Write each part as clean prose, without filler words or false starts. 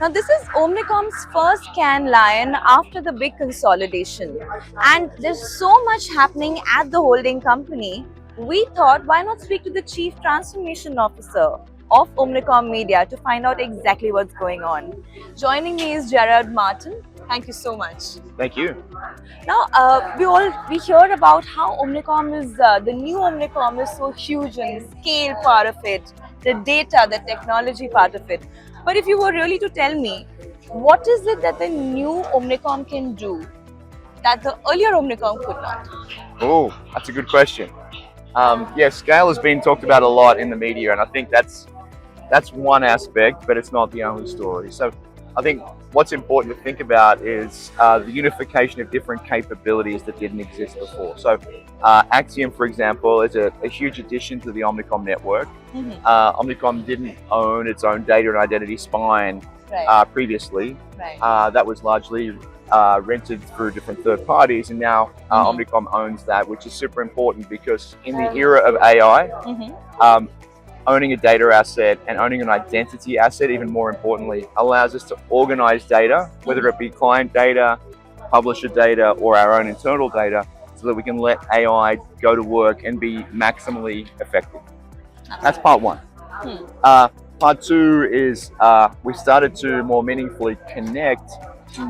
Now, this is Omnicom's first Cannes Lion after the big consolidation. And there's so much happening at the holding company. We thought, why not speak to the Chief Transformation Officer of Omnicom Media to find out exactly what's going on. Joining me is Jarrod Martin. Thank you so much. Thank you. Now, we hear about how Omnicom is, the new Omnicom is so huge in the scale part of it, the data, the technology part of it. But if you were really to tell me, what is it that the new Omnicom can do that the earlier Omnicom could not? Oh, that's a good question. Yeah, scale has been talked about a lot in the media, and I think that's one aspect, but it's not the only story. So I think what's important to think about is the unification of different capabilities that didn't exist before. So Acxiom, for example, is a huge addition to the Omnicom network. Omnicom didn't own its own data and identity spine previously. That was largely rented through different third parties, and now Omnicom owns that, which is super important because in the era of AI, owning a data asset and owning an identity asset, even more importantly, allows us to organize data, whether it be client data, publisher data, or our own internal data, so that we can let AI go to work and be maximally effective. That's part one. Part two is we started to more meaningfully connect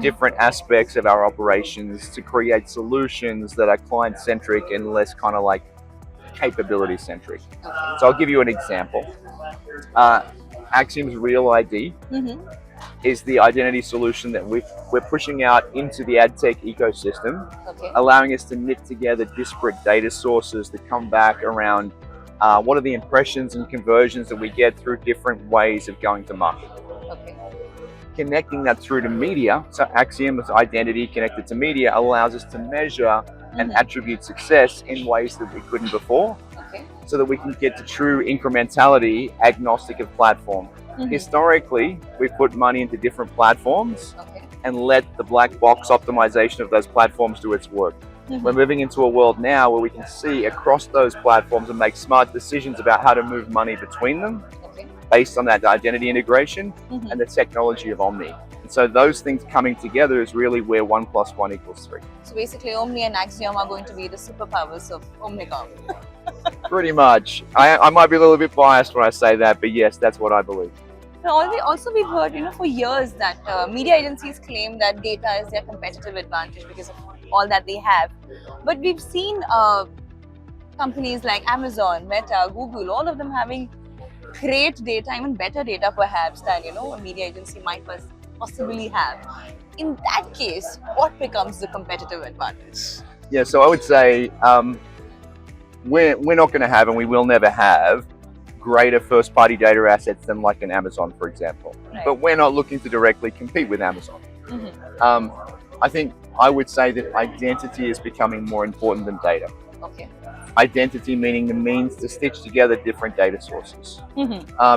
different aspects of our operations to create solutions that are client-centric and less kind of like capability-centric. So I'll give you an example. Acxiom's Real ID is the identity solution that we're pushing out into the ad tech ecosystem, allowing us to knit together disparate data sources that come back around what are the impressions and conversions that we get through different ways of going to market. Connecting that through to media, so Acxiom's identity connected to media allows us to measure and attribute success in ways that we couldn't before, so that we can get to true incrementality agnostic of platform. Historically, we've put money into different platforms and let the black box optimization of those platforms do its work. We're moving into a world now where we can see across those platforms and make smart decisions about how to move money between them based on that identity integration and the technology of Omni. And so those things coming together is really where 1 + 1 = 3. So basically, Omni and Acxiom are going to be the superpowers of Omnicom. Pretty much. I might be a little bit biased when I say that, but yes, that's what I believe. Now, also we've heard, for years that media agencies claim that data is their competitive advantage because of all that they have. But we've seen companies like Amazon, Meta, Google, all of them having great data, even better data perhaps than a media agency might possibly have. In that case, what becomes the competitive advantage? Yeah, so I would say we're not going to have, and we will never have, greater first-party data assets than like an Amazon, for example. But we're not looking to directly compete with Amazon. I think I would say that identity is becoming more important than data. Identity meaning the means to stitch together different data sources.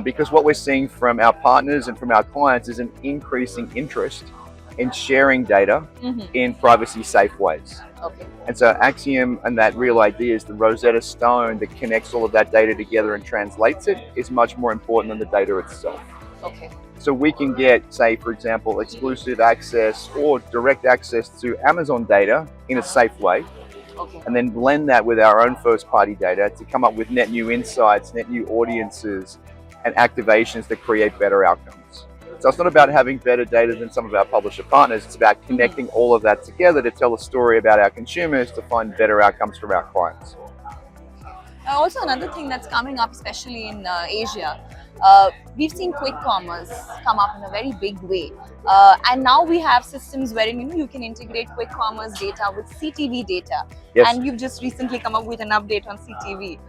Because what we're seeing from our partners and from our clients is an increasing interest in sharing data in privacy-safe ways. And so Acxiom and that Real ID is the Rosetta Stone that connects all of that data together and translates it, is much more important than the data itself. So we can get, say, for example, exclusive access or direct access to Amazon data in a safe way, and then blend that with our own first-party data to come up with net new insights, net new audiences, and activations that create better outcomes. So it's not about having better data than some of our publisher partners, it's about connecting all of that together to tell a story about our consumers to find better outcomes from our clients. Also, another thing that's coming up, especially in Asia, we've seen quick commerce come up in a very big way. And now we have systems wherein you can integrate quick commerce data with CTV data. And you've just recently come up with an update on CTV.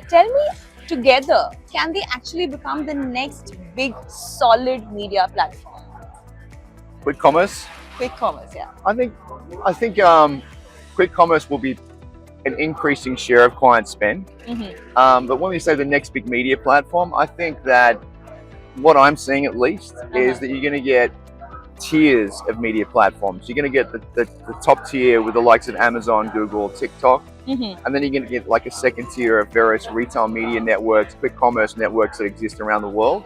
Tell me, together, can they actually become the next big solid media platform? Quick commerce? Quick commerce, yeah. I think quick commerce will be an increasing share of client spend. But when we say the next big media platform, I think that what I'm seeing at least is that you're going to get tiers of media platforms. You're going to get the top tier with the likes of Amazon, Google, TikTok, and then you're going to get like a second tier of various retail media networks, quick commerce networks that exist around the world.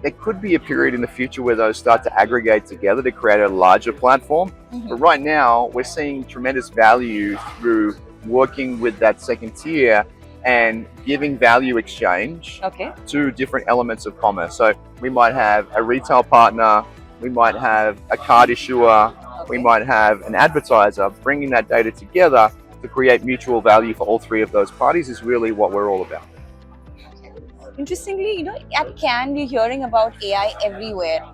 there could be a period in the future where those start to aggregate together to create a larger platform. But right now, we're seeing tremendous value through working with that second tier and giving value exchange to different elements of commerce. So we might have a retail partner, we might have a card issuer, we might have an advertiser. Bringing that data together to create mutual value for all three of those parties is really what we're all about. Interestingly, at Cannes we're hearing about AI everywhere,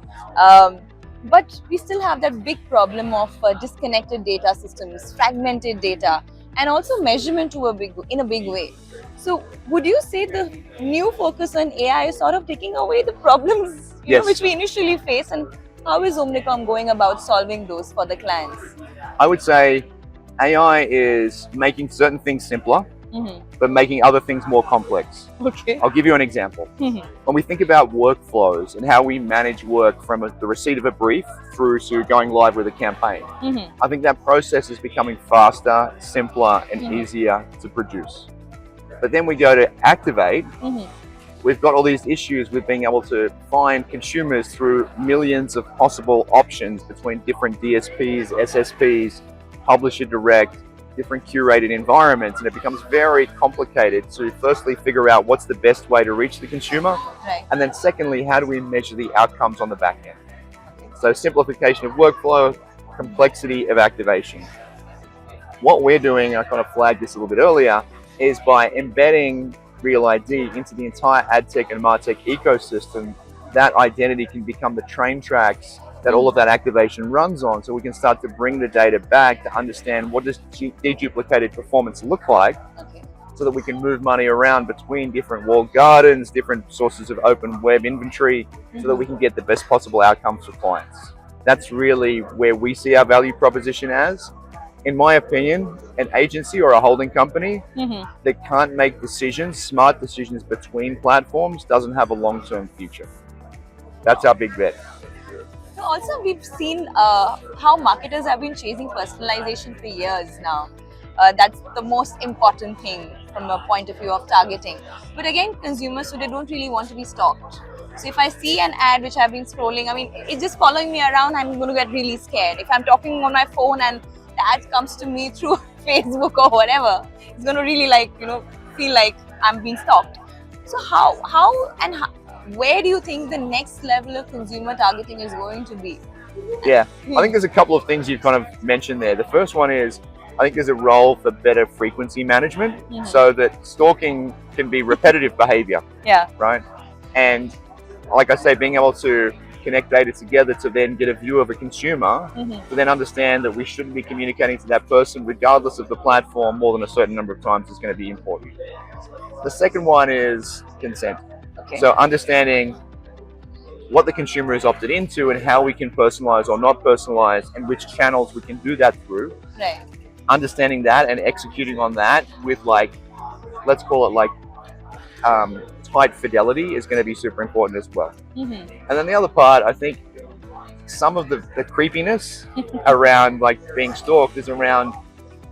but we still have that big problem of disconnected data systems, fragmented data, and also measurement in a big way. So, would you say the new focus on AI is sort of taking away the problems which we initially face, and how is Omnicom going about solving those for the clients? I would say AI is making certain things simpler, but making other things more complex. I'll give you an example. When we think about workflows and how we manage work from the receipt of a brief through to going live with a campaign, I think that process is becoming faster, simpler, and easier to produce. But then we go to activate, we've got all these issues with being able to find consumers through millions of possible options between different DSPs, SSPs, publisher direct, different curated environments, and it becomes very complicated to firstly figure out what's the best way to reach the consumer, and then secondly, how do we measure the outcomes on the back end? So simplification of workflow, complexity of activation. What we're doing, I kind of flagged this a little bit earlier, is by embedding Real ID into the entire ad tech and martech ecosystem, that identity can become the train tracks that all of that activation runs on, so we can start to bring the data back to understand what does deduplicated performance look like, so that we can move money around between different walled gardens, different sources of open web inventory, so that we can get the best possible outcomes for clients. That's really where we see our value proposition as. In my opinion, an agency or a holding company that can't make smart decisions between platforms doesn't have a long-term future. That's our big bet. Also, we've seen how marketers have been chasing personalization for years now. That's the most important thing from a point of view of targeting. But again, consumers today don't really want to be stalked. So if I see an ad which I've been scrolling, I mean, it's just following me around, I'm going to get really scared. If I'm talking on my phone and the ad comes to me through Facebook or whatever, it's going to really feel like I'm being stalked. So where do you think the next level of consumer targeting is going to be? Yeah, I think there's a couple of things you've kind of mentioned there. The first one is, I think there's a role for better frequency management, so that stalking can be repetitive behavior. Right? And like I say, being able to connect data together to then get a view of a consumer, to then understand that we shouldn't be communicating to that person regardless of the platform more than a certain number of times is going to be important. The second one is consent. So understanding what the consumer is opted into and how we can personalize or not personalize, and which channels we can do that through. Understanding that and executing on that with let's call it tight fidelity is going to be super important as well. And then the other part, I think some of the creepiness around being stalked is around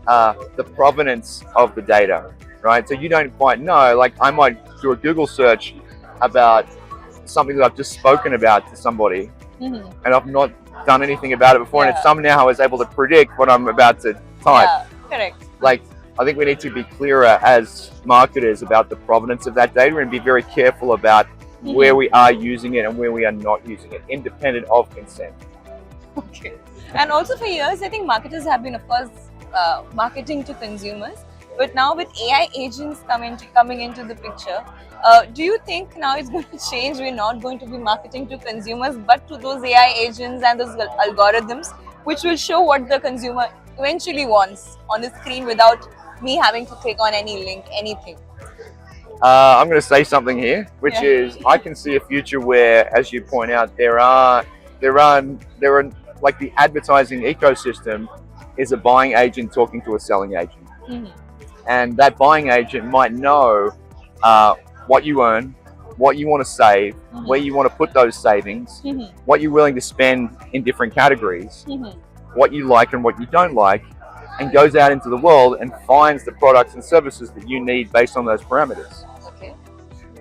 the provenance of the data, right? So you don't quite know, I might do a Google search about something that I've just spoken about to somebody, and I've not done anything about it before, and it somehow is able to predict what I'm about to type. Correct. I think we need to be clearer as marketers about the provenance of that data and be very careful about where we are using it and where we are not using it, independent of consent. And also for years, I think marketers have been, of course, marketing to consumers. But now with AI agents coming into the picture, do you think now it's going to change? We're not going to be marketing to consumers, but to those AI agents and those algorithms, which will show what the consumer eventually wants on the screen without me having to click on any link, anything. I'm going to say something here, which is I can see a future where, as you point out, there are the advertising ecosystem is a buying agent talking to a selling agent. And that buying agent might know what you earn, what you want to save, where you want to put those savings, what you're willing to spend in different categories, what you like and what you don't like, and goes out into the world and finds the products and services that you need based on those parameters.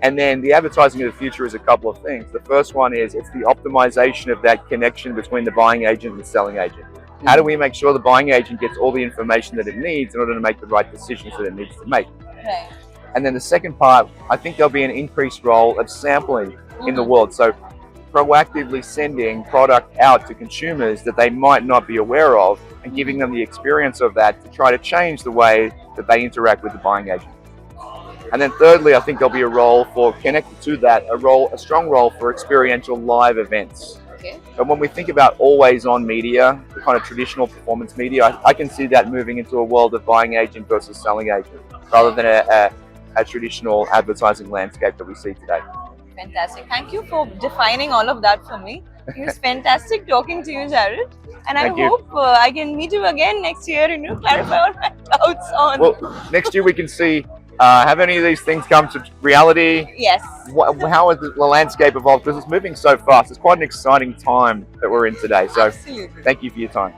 And then the advertising of the future is a couple of things. The first one is it's the optimization of that connection between the buying agent and the selling agent. How do we make sure the buying agent gets all the information that it needs in order to make the right decisions that it needs to make? Right. And then the second part, I think there'll be an increased role of sampling in the world. So proactively sending product out to consumers that they might not be aware of and giving them the experience of that to try to change the way that they interact with the buying agent. And then thirdly, I think there'll be a role for, connected to that, a strong role for experiential live events. Okay. And when we think about always on media, the kind of traditional performance media, I can see that moving into a world of buying agent versus selling agent, rather than a traditional advertising landscape that we see today. Fantastic. Thank you for defining all of that for me. It was fantastic talking to you, Jarrod. And I Thank you. hope I can meet you again next year and clarify all my doubts on. Well, next year we can see, have any of these things come to reality? Yes. How has the landscape evolved? Because it's moving so fast. It's quite an exciting time that we're in today. So Absolutely. thank you for your time.